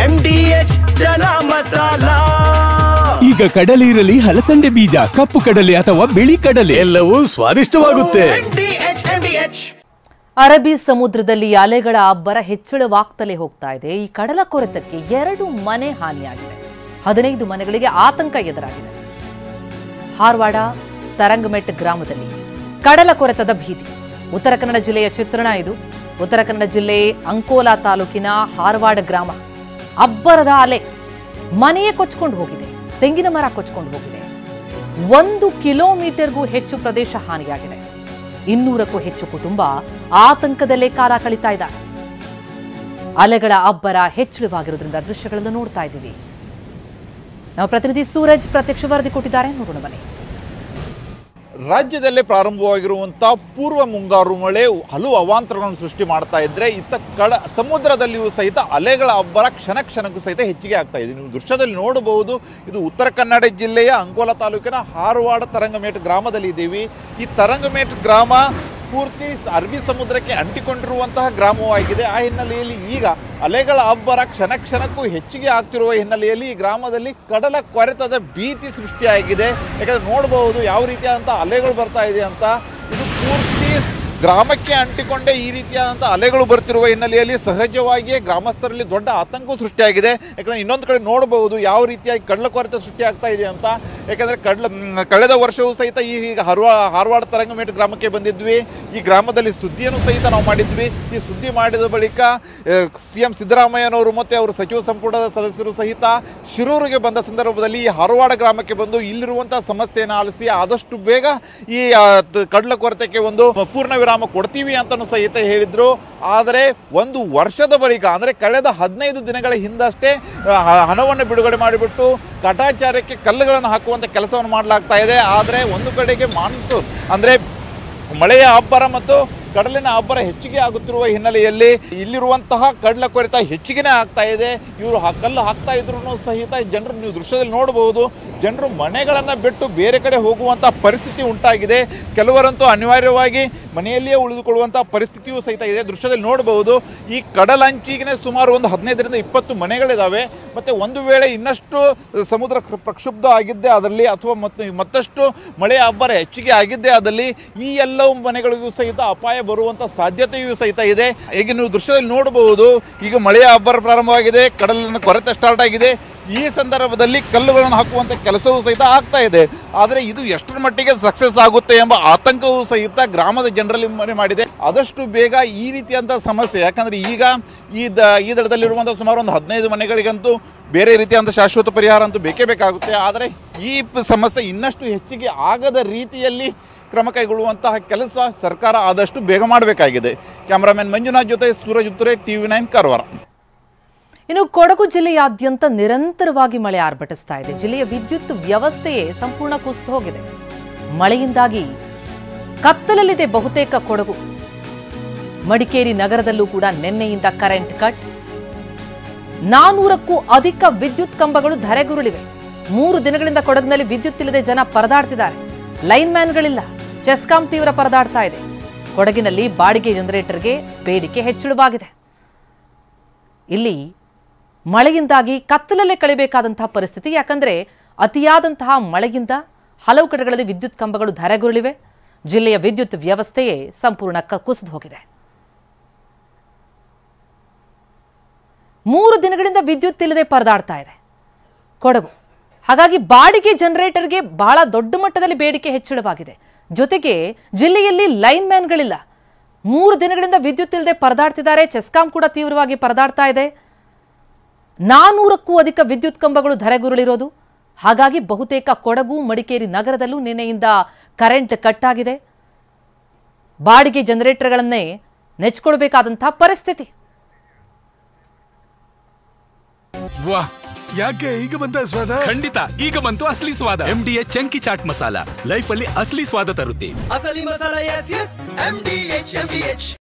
MDH ಜನ ಮಸಾಲಾ. ಈಗ ಕಡಲೆ ಇರಲಿ, ಹಲಸಂದೆ ಬೀಜ, ಕಪ್ಪು ಕಡಲೆ ಅಥವಾ ಬಿಳಿ ಕಡಲೆ, ಎಲ್ಲವೂ ಸ್ವಾದಿಷ್ಟವಾಗುತ್ತೆ. ಅರಬ್ಬಿ ಸಮುದ್ರದಲ್ಲಿ ಅಲೆಗಳ ಅಬ್ಬರ ಹೆಚ್ಚಳವಾಗ್ತಲೇ ಹೋಗ್ತಾ ಇದೆ. ಈ ಕಡಲ ಕೊರೆತಕ್ಕೆ 2 ಮನೆ ಹಾನಿಯಾಗಿದೆ. 15 ಮನೆಗಳಿಗೆ ಆತಂಕ ಎದುರಾಗಿದೆ. ಹಾರವಾಡ ತರಂಗಮೆಟ್ ಗ್ರಾಮದಲ್ಲಿ ಕಡಲ ಕೊರೆತದ ಭೀತಿ. ಉತ್ತರ ಕನ್ನಡ ಜಿಲ್ಲೆಯ ಚಿತ್ರಣ ಇದು. ಉತ್ತರ ಕನ್ನಡ ಜಿಲ್ಲೆ ಅಂಕೋಲಾ ತಾಲೂಕಿನ ಹಾರವಾಡ ಗ್ರಾಮ. ಅಬ್ಬರದ ಅಲೆ ಮನೆಯೇ ಕೊಚ್ಕೊಂಡು ಹೋಗಿದೆ. ತೆಂಗಿನ ಮರ ಕೊಚ್ಕೊಂಡು ಹೋಗಿದೆ. 1 ಕಿಲೋಮೀಟರ್ಗೂ ಹೆಚ್ಚು ಪ್ರದೇಶ ಹಾನಿಯಾಗಿದೆ. 200ಕ್ಕೂ ಹೆಚ್ಚು ಕುಟುಂಬ ಆತಂಕದಲ್ಲೇ ಕಾಲ ಕಳೀತಾ ಇದ್ದಾರೆ. ಅಲೆಗಳ ಅಬ್ಬರ ಹೆಚ್ಚಳವಾಗಿರುವುದರಿಂದ ದೃಶ್ಯಗಳನ್ನು ನೋಡ್ತಾ ಇದ್ದೀವಿ. ನಮ್ಮ ಪ್ರತಿನಿಧಿ ಸೂರಜ್ ಪ್ರತ್ಯಕ್ಷ ವರದಿ ಕೊಟ್ಟಿದ್ದಾರೆ, ನೋಡೋಣ ಬನ್ನಿ. ರಾಜ್ಯದಲ್ಲೇ ಪ್ರಾರಂಭವಾಗಿರುವಂತಹ ಪೂರ್ವ ಮುಂಗಾರು ಮಳೆ ಹಲವು ಅವಾಂತರಗಳನ್ನು ಸೃಷ್ಟಿ ಮಾಡ್ತಾ ಇದ್ರೆ, ಇತ್ತ ಸಮುದ್ರದಲ್ಲಿಯೂ ಸಹಿತ ಅಲೆಗಳ ಅಬ್ಬರ ಕ್ಷಣಕ್ಕೂ ಸಹಿತ ಹೆಚ್ಚಿಗೆ ಆಗ್ತಾ ಇದೆ. ನೀವು ದೃಶ್ಯದಲ್ಲಿ ನೋಡಬಹುದು, ಇದು ಉತ್ತರ ಕನ್ನಡ ಜಿಲ್ಲೆಯ ಅಂಕೋಲಾ ತಾಲೂಕಿನ ಹಾರವಾಡ ತರಂಗಮೇಟ್ ಗ್ರಾಮದಲ್ಲಿ ಇದ್ದೀವಿ. ಈ ತರಂಗಮೇಟ್ ಗ್ರಾಮ ಪೂರ್ತಿ ಅರಬ್ಬಿ ಸಮುದ್ರಕ್ಕೆ ಅಂಟಿಕೊಂಡಿರುವಂತಹ ಗ್ರಾಮವಾಗಿದೆ. ಆ ಹಿನ್ನೆಲೆಯಲ್ಲಿ ಈಗ ಅಲೆಗಳ ಅಬ್ಬರ ಕ್ಷಣಕ್ಕೂ ಹೆಚ್ಚಿಗೆ ಆಗ್ತಿರುವ ಹಿನ್ನೆಲೆಯಲ್ಲಿ ಈ ಗ್ರಾಮದಲ್ಲಿ ಕಡಲ ಕೊರೆತದ ಭೀತಿ ಸೃಷ್ಟಿಯಾಗಿದೆ. ಯಾಕಂದ್ರೆ ನೋಡಬಹುದು ಯಾವ ರೀತಿಯಾದಂಥ ಅಲೆಗಳು ಬರ್ತಾ ಇದೆ ಅಂತ. ಇದು ಪೂರ್ತಿ ಗ್ರಾಮಕ್ಕೆ ಅಂಟಿಕೊಂಡೇ ಈ ರೀತಿಯಾದಂಥ ಅಲೆಗಳು ಬರ್ತಿರುವ ಹಿನ್ನೆಲೆಯಲ್ಲಿ ಸಹಜವಾಗಿಯೇ ಗ್ರಾಮಸ್ಥರಲ್ಲಿ ದೊಡ್ಡ ಆತಂಕ ಸೃಷ್ಟಿಯಾಗಿದೆ. ಯಾಕಂದರೆ ಇನ್ನೊಂದು ಕಡೆ ನೋಡಬಹುದು ಯಾವ ರೀತಿಯಾಗಿ ಕಡಲ ಕೊರೆತ ಸೃಷ್ಟಿಯಾಗ್ತಾ ಇದೆ ಅಂತ. ಯಾಕಂದರೆ ಕಳೆದ ವರ್ಷವೂ ಸಹಿತ ಈಗ ಹಾರವಾಡ ತರಂಗಮೇಟ್ ಗ್ರಾಮಕ್ಕೆ ಬಂದಿದ್ವಿ. ಈ ಗ್ರಾಮದಲ್ಲಿ ಸುದ್ದಿಯನ್ನು ಸಹಿತ ನಾವು ಮಾಡಿದ್ವಿ. ಈ ಸುದ್ದಿ ಮಾಡಿದ ಬಳಿಕ CM ಸಿದ್ದರಾಮಯ್ಯನವರು ಮತ್ತು ಅವರು ಸಚಿವ ಸಂಪುಟದ ಸದಸ್ಯರು ಸಹಿತ ಶಿರೂರಿಗೆ ಬಂದ ಸಂದರ್ಭದಲ್ಲಿ ಈ ಹಾರವಾಡ ಗ್ರಾಮಕ್ಕೆ ಬಂದು ಇಲ್ಲಿರುವಂಥ ಸಮಸ್ಯೆಯನ್ನು ಆಲಿಸಿ ಆದಷ್ಟು ಬೇಗ ಈ ಕಡಲ ಕೊರೆತಕ್ಕೆ ಒಂದು ಪೂರ್ಣ ವಿರಾಮ ಕೊಡ್ತೀವಿ ಅಂತಲೂ ಸಹಿತ ಹೇಳಿದ್ರು. ಆದರೆ 1 ವರ್ಷದ ಬಳಿಕ ಅಂದರೆ ಕಳೆದ 15 ದಿನಗಳ ಹಿಂದಷ್ಟೇ ಹಣವನ್ನು ಬಿಡುಗಡೆ ಮಾಡಿಬಿಟ್ಟು ಕಾಟಾಚಾರಕ್ಕೆ ಕಲ್ಲುಗಳನ್ನು ಹಾಕುವಂಥ ಕೆಲಸವನ್ನು ಮಾಡಲಾಗ್ತಾ ಇದೆ. ಆದರೆ ಒಂದು ಕಡೆಗೆ ಮಾನ್ಸೂನ್ ಅಂದರೆ ಮಳೆಯ ಅಬ್ಬರ ಮತ್ತು ಕಡಲಿನ ಅಬ್ಬರ ಹೆಚ್ಚಿಗೆ ಆಗುತ್ತಿರುವ ಹಿನ್ನೆಲೆಯಲ್ಲಿ ಇಲ್ಲಿರುವಂತಹ ಕಡಲ ಕೊರೆತ ಹೆಚ್ಚಿಗೆನೇ ಆಗ್ತಾ ಇದೆ. ಇವರು ಕಲ್ಲು ಹಾಕ್ತಾ ಇದ್ರು ಸಹಿತ ಜನರು, ನೀವು ದೃಶ್ಯದಲ್ಲಿ ನೋಡಬಹುದು, ಜನರು ಮನೆಗಳನ್ನು ಬಿಟ್ಟು ಬೇರೆ ಕಡೆ ಹೋಗುವಂಥ ಪರಿಸ್ಥಿತಿ ಉಂಟಾಗಿದೆ. ಕೆಲವರಂತೂ ಅನಿವಾರ್ಯವಾಗಿ ಮನೆಯಲ್ಲಿಯೇ ಉಳಿದುಕೊಳ್ಳುವಂಥ ಪರಿಸ್ಥಿತಿಯೂ ಸಹಿತ ಇದೆ. ದೃಶ್ಯದಲ್ಲಿ ನೋಡಬಹುದು, ಈ ಕಡಲಂಚಿಗೆ ಸುಮಾರು ಒಂದು 15ರಿಂದ 20 ಮನೆಗಳಿದ್ದಾವೆ. ಮತ್ತು ಒಂದು ವೇಳೆ ಇನ್ನಷ್ಟು ಸಮುದ್ರ ಪ್ರಕ್ಷುಬ್ಧ ಆಗಿದ್ದೇ ಆದಲ್ಲಿ ಅಥವಾ ಮತ್ತಷ್ಟು ಮಳೆಯ ಅಬ್ಬರ ಹೆಚ್ಚಿಗೆ ಆಗಿದ್ದೇ ಆದಲ್ಲಿ ಈ ಎಲ್ಲವೂ ಮನೆಗಳಿಗೂ ಸಹಿತ ಅಪಾಯ ಬರುವಂಥ ಸಾಧ್ಯತೆಯೂ ಸಹಿತ ಇದೆ. ಈಗ ನೀವು ದೃಶ್ಯದಲ್ಲಿ ನೋಡಬಹುದು, ಈಗ ಮಳೆಯ ಅಬ್ಬರ ಪ್ರಾರಂಭವಾಗಿದೆ, ಕಡಲಿನ ಕೊರೆತ ಸ್ಟಾರ್ಟ್ ಆಗಿದೆ. ಈ ಸಂದರ್ಭದಲ್ಲಿ ಕಲ್ಲುಗಳನ್ನು ಹಾಕುವಂಥ ಕೆಲಸವೂ ಸಹಿತ ಆಗ್ತಾ ಇದೆ. ಆದರೆ ಇದು ಎಷ್ಟರ ಮಟ್ಟಿಗೆ ಸಕ್ಸಸ್ ಆಗುತ್ತೆ ಎಂಬ ಆತಂಕವೂ ಸಹಿತ ಗ್ರಾಮದ ಜನರಲ್ಲಿ ಮನೆ ಮಾಡಿದೆ. ಆದಷ್ಟು ಬೇಗ ಈ ರೀತಿಯಂಥ ಸಮಸ್ಯೆ, ಯಾಕಂದರೆ ಈಗ ಈ ದಡದಲ್ಲಿರುವಂಥ ಸುಮಾರು ಒಂದು 15 ಮನೆಗಳಿಗಂತೂ ಬೇರೆ ರೀತಿಯಾದಂಥ ಶಾಶ್ವತ ಪರಿಹಾರ ಅಂತೂ ಬೇಕೇ ಬೇಕಾಗುತ್ತೆ. ಆದರೆ ಈ ಸಮಸ್ಯೆ ಇನ್ನಷ್ಟು ಹೆಚ್ಚಿಗೆ ಆಗದ ರೀತಿಯಲ್ಲಿ ಕ್ರಮ ಕೈಗೊಳ್ಳುವಂತಹ ಕೆಲಸ ಸರ್ಕಾರ ಆದಷ್ಟು ಬೇಗ ಮಾಡಬೇಕಾಗಿದೆ. ಕ್ಯಾಮರಾಮನ್ ಮಂಜುನಾಥ್ ಜೊತೆ ಸೂರಜ್ ಉತ್ತರೆ, TV9 ಕಾರವಾರ. ಇನ್ನು ಕೊಡಗು ಜಿಲ್ಲೆಯಾದ್ಯಂತ ನಿರಂತರವಾಗಿ ಮಳೆ ಆರ್ಭಟಿಸ್ತಾ ಇದೆ. ಜಿಲ್ಲೆಯ ವಿದ್ಯುತ್ ವ್ಯವಸ್ಥೆಯೇ ಸಂಪೂರ್ಣ ಕುಸಿದು ಹೋಗಿದೆ. ಮಳೆಯಿಂದಾಗಿ ಕತ್ತಲಲ್ಲಿದೆ ಬಹುತೇಕ ಕೊಡಗು. ಮಡಿಕೇರಿ ನಗರದಲ್ಲೂ ಕೂಡ ನಿನ್ನೆಯಿಂದ ಕರೆಂಟ್ ಕಟ್. 400ಕ್ಕೂ ಅಧಿಕ ವಿದ್ಯುತ್ ಕಂಬಗಳು ಧರೆಗುರುಳಿವೆ. 3 ದಿನಗಳಿಂದ ಕೊಡಗಿನಲ್ಲಿ ವಿದ್ಯುತ್ ಇಲ್ಲದೆ ಜನ ಪರದಾಡ್ತಿದ್ದಾರೆ. ಲೈನ್ ಮ್ಯಾನ್ಗಳಿಲ್ಲ. ಚೆಸ್ಕಾಂ ತೀವ್ರ ಪರದಾಡ್ತಾ ಇದೆ. ಕೊಡಗಿನಲ್ಲಿ ಬಾಡಿಗೆ ಜನರೇಟರ್ಗೆ ಬೇಡಿಕೆ ಹೆಚ್ಚಳವಾಗಿದೆ. ಇಲ್ಲಿ ಮಳೆಯಿಂದಾಗಿ ಕತ್ತಲಲ್ಲೇ ಕಳೆಯಬೇಕಾದಂತಹ ಪರಿಸ್ಥಿತಿ. ಯಾಕಂದ್ರೆ ಅತಿಯಾದಂತಹ ಮಳೆಯಿಂದ ಹಲವು ಕಡೆಗಳಲ್ಲಿ ವಿದ್ಯುತ್ ಕಂಬಗಳು ಧರೆಗುರುಳಿವೆ. ಜಿಲ್ಲೆಯ ವಿದ್ಯುತ್ ವ್ಯವಸ್ಥೆಯೇ ಸಂಪೂರ್ಣ ಕುಸಿದು ಹೋಗಿದೆ. 3 ದಿನಗಳಿಂದ ವಿದ್ಯುತ್ ಇಲ್ಲದೆ ಪರದಾಡ್ತಾ ಇದೆ ಕೊಡಗು. ಹಾಗಾಗಿ ಬಾಡಿಗೆ ಜನರೇಟರ್ಗೆ ಬಹಳ ದೊಡ್ಡ ಮಟ್ಟದಲ್ಲಿ ಬೇಡಿಕೆ ಹೆಚ್ಚಳವಾಗಿದೆ. ಜೊತೆಗೆ ಜಿಲ್ಲೆಯಲ್ಲಿ ಲೈನ್ ಮ್ಯಾನ್ಗಳಿಲ್ಲ. 3 ದಿನಗಳಿಂದ ವಿದ್ಯುತ್ ಇಲ್ಲದೆ ಪರದಾಡ್ತಿದ್ದಾರೆ. ಚೆಸ್ಕಾಂ ಕೂಡ ತೀವ್ರವಾಗಿ ಪರದಾಡ್ತಾ ಇದೆ. 400ಕ್ಕೂ ಅಧಿಕ ವಿದ್ಯುತ್ ಕಂಬಗಳು ಧರೆಗುರುಳಿರೋದು. ಹಾಗಾಗಿ ಬಹುತೇಕ ಕೊಡಗು, ಮಡಿಕೇರಿ ನಗರದಲ್ಲೂ ನಿನ್ನೆಯಿಂದ ಕರೆಂಟ್ ಕಟ್ ಆಗಿದೆ. ಬಾಡಿಗೆ ಜನರೇಟರ್ಗಳನ್ನೇ ನೆಚ್ಕೊಳ್ಬೇಕಾದಂತಹ ಪರಿಸ್ಥಿತಿ. ಯಾಕೆ ಈಗ ಬಂತ ಸ್ವಾದ? ಖಂಡಿತ ಈಗ ಬಂತು ಅಸಲಿ ಸ್ವಾದ. MDH chunky chaat masala life ಅಲ್ಲಿ ಅಸಲಿ ಸ್ವಾದ ತರುತ್ತೆ. ಅಸಲಿ ಮಸಾಲ, MDH.